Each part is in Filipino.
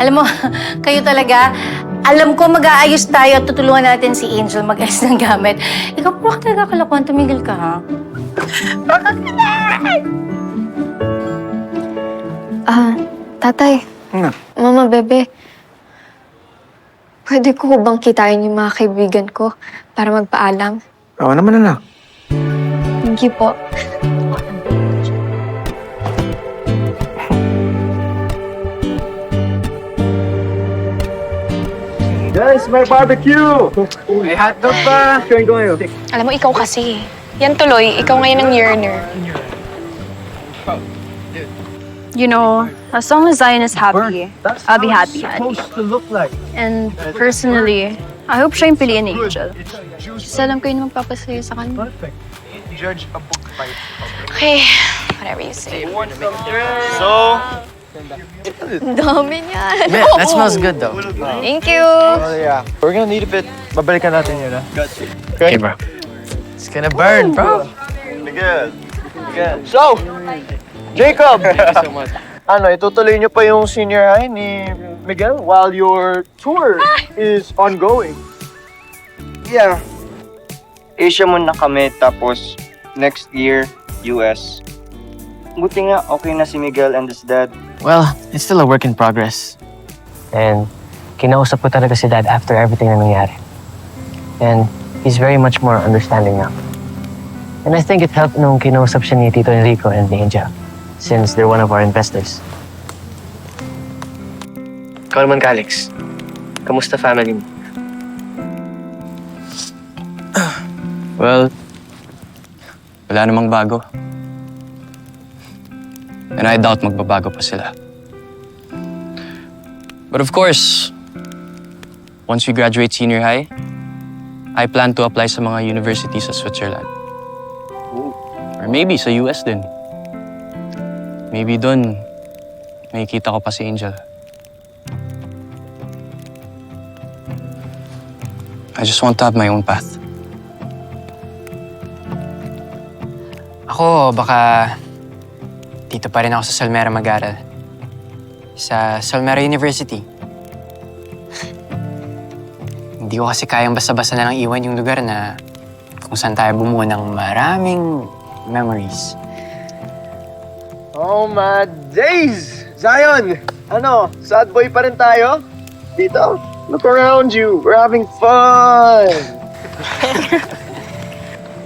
Alam mo, kayo talaga, alam ko mag-aayos tayo at tutulungan natin si Angel mag-ayos ng gamit. Ikaw po talaga kalakuan, tumigil ka, ha? Tatay. Mama, bebe. Pwede ko bang kitain yung mga kaibigan ko para magpaalam? Oo naman, anak. Thank you po. Guys, may barbecue! May hotdog pa! Kain ko ngayon. Alam mo, ikaw kasi. Yan tuloy, ikaw ngayon ang yearner. You know, as long as Zion is happy, I'll be happy, honey. To look like. And personally, I hope siya yung piliin ni Angel. Kasi alam ko yun magpapasaya sa kanya. Perfect. Judge a book by Okay, whatever you say. So, Dami niyan. man, that smells good though. Thank you. Oh, yeah. We're gonna need a bit. Babalikan natin yun, ha? Okay, bro. It's gonna burn, bro. Miguel. Miguel. So, Jacob! So much. Ano, itutuloy niyo pa yung senior high ni Miguel while your tour is ongoing. Yeah. Asia muna kami, tapos next year, US. Buti nga, okay na si Miguel and his dad. Well, it's still a work in progress. And kinausap ko talaga si Dad after everything na nangyari. And he's very much more understanding now. And I think it helped nung kinausap siya ni Tito Enrico and ni Angel, since they're one of our investors. Ikaw naman, Calix. Kamusta family mo? Well, wala namang bago. And I doubt magbabago pa sila. But of course, once we graduate senior high, I plan to apply sa mga universities sa Switzerland. Or maybe sa US din. Maybe doon, makikita ko pa si Angel. I just want to have my own path. Ako, baka dito pa rin ako sa Salmera mag-aral. Sa Salmera University. Hindi ko kasi kayang basta-basta na lang iwan yung lugar na kung saan tayo bumuo ng maraming memories. Oh my days! Zion! Ano, sad boy pa rin tayo? Dito, look around you. We're having fun!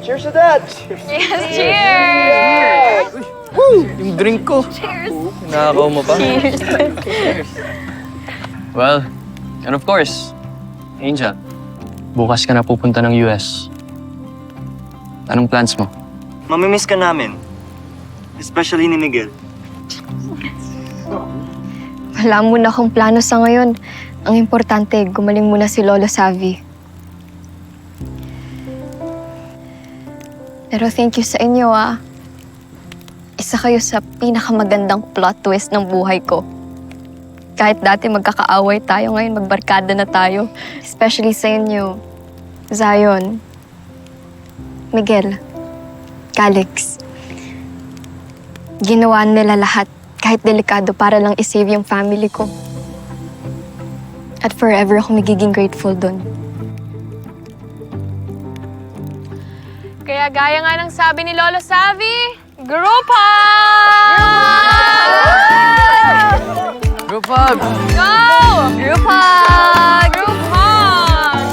Cheers to that! Yes, cheers! Yung drink ko. Cheers! Nakakaw mo pa? Well, and of course, Angel, bukas ka na pupunta ng US. Anong plans mo? Mamimiss ka namin. Especially ni Miguel. Wala muna akong plano sa ngayon. Ang importante, gumaling muna si Lolo Savi. Pero thank you sa inyo, ah. Isa kayo sa pinakamagandang plot twist ng buhay ko. Kahit dati magkakaaway tayo, ngayon magbarkada na tayo. Especially sa inyo, Zion, Miguel, Calix. Ginawa nila lahat, kahit delikado, para lang isave yung family ko. At forever ako magiging grateful dun. Kaya gaya nga ng sabi ni Lolo Savi, group hug! Group hug! Go! Group hug! Group hug!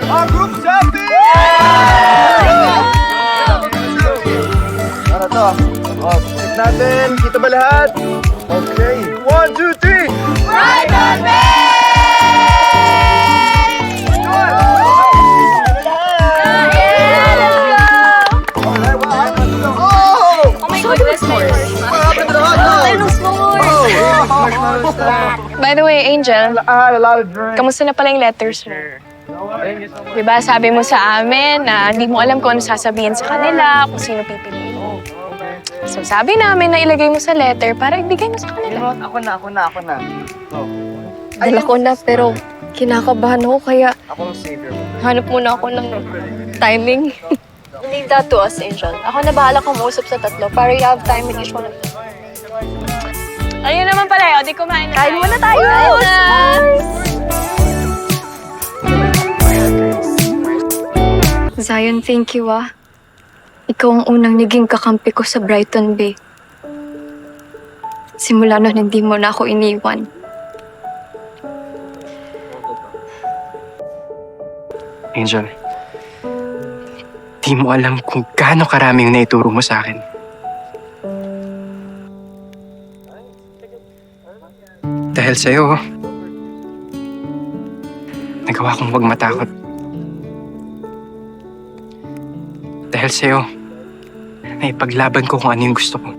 Our group selfie! Ano to? Check natin. Kita ba lahat? Okay. 1, 2, 3! Right on me! By the way, Angel, I had a lot of drinks. kamusta na pala yung letters mo? Diba sabi mo sa amin na hindi mo alam kung ano sasabihin sa kanila, kung sino pipiliin mo. So sabi namin na ilagay mo sa letter para ibigay mo sa kanila. Ako na. Dala ko na, pero kinakabahan ako, kaya Ako ang savior mo. hanap muna ako ng timing. Leave that to us, Angel. Ako na bahala kumuusap sa tatlo para you have time with each one of them. Ayun naman pala, o di kumain na Kain muna tayo! Zion, thank you ah. Ikaw ang unang naging kakampi ko sa Brighton Bay. Simula nun, hindi mo na ako iniwan. Angel, di mo alam kung gaano karaming naituro mo sa akin. Dahil sa'yo, nagawa kong huwag matakot. Dahil sa'yo, naipaglaban ko kung ano yung gusto ko.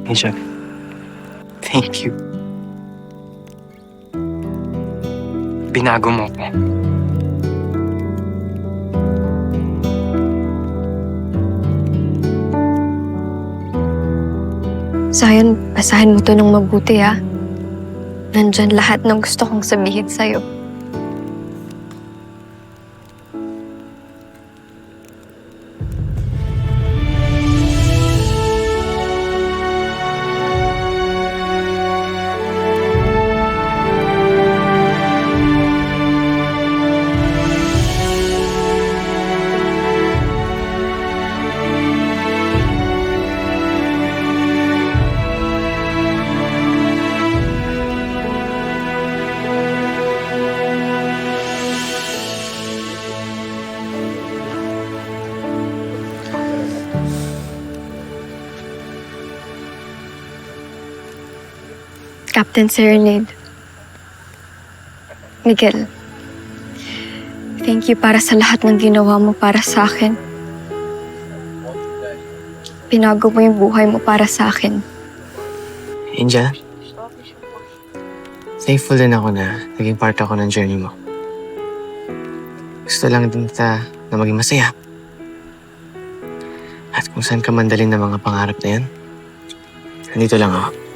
Angel, thank you. Binago mo ko. Zion, basahin mo to ng mabuti ah. Nandyan lahat ng gusto kong sabihin sa'yo. Captain Serenade. Miguel, thank you para sa lahat ng ginawa mo para sa akin. Pinago mo yung buhay mo para sa akin. Angel, thankful din ako na naging part ako ng journey mo. Gusto lang din kita na maging masaya. At kung saan ka mandalin ng mga pangarap na yan, nandito lang ako.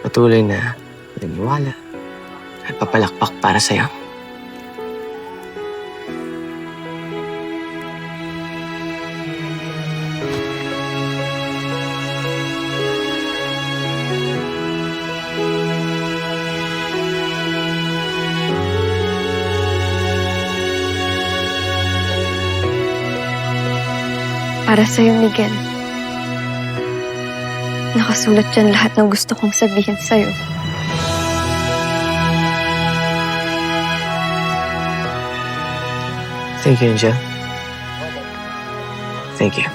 Patuloy na naniwala at papalakpak para sa'yo. Para sa'yo, Miguel. Nakasulat dyan lahat ng gusto kong sabihin sa'yo. Thank you, Angel. Thank you.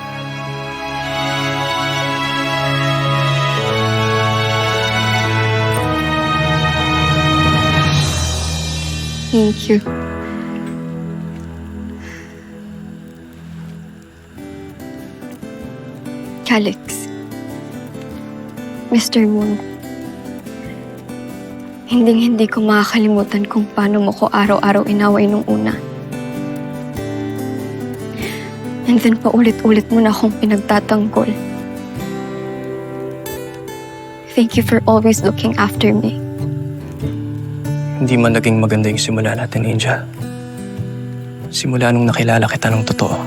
Thank you. Calix. Mr. Moon. Hindi ko makakalimutan kung paano mo ko araw-araw inaway nung una. And then paulit-ulit mo na akong pinagtatanggol. Thank you for always looking after me. Hindi man naging maganda yung simula natin, Angel. Simula nung nakilala kita ng totoo.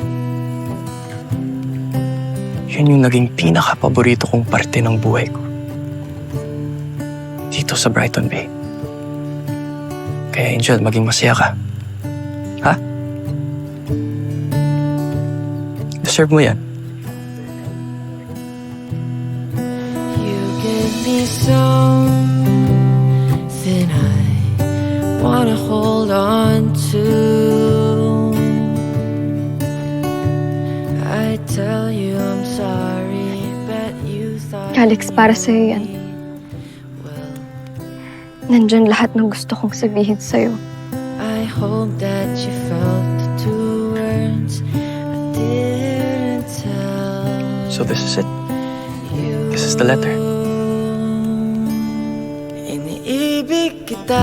Yun yung naging pinaka-paborito kong parte ng buhay ko. Dito sa Brighton Bay. Kaya Angel, maging masaya ka. Ha? Deserve mo yan. You give me something I wanna hold on to. I tell you I'm sorry, bet you thought Calix, para sa'yo yan. Nandyan lahat ng gusto kong sabihin sa'yo. I hope that you felt the two words I didn't tell. So this is it. This is the letter. Iniibig kita.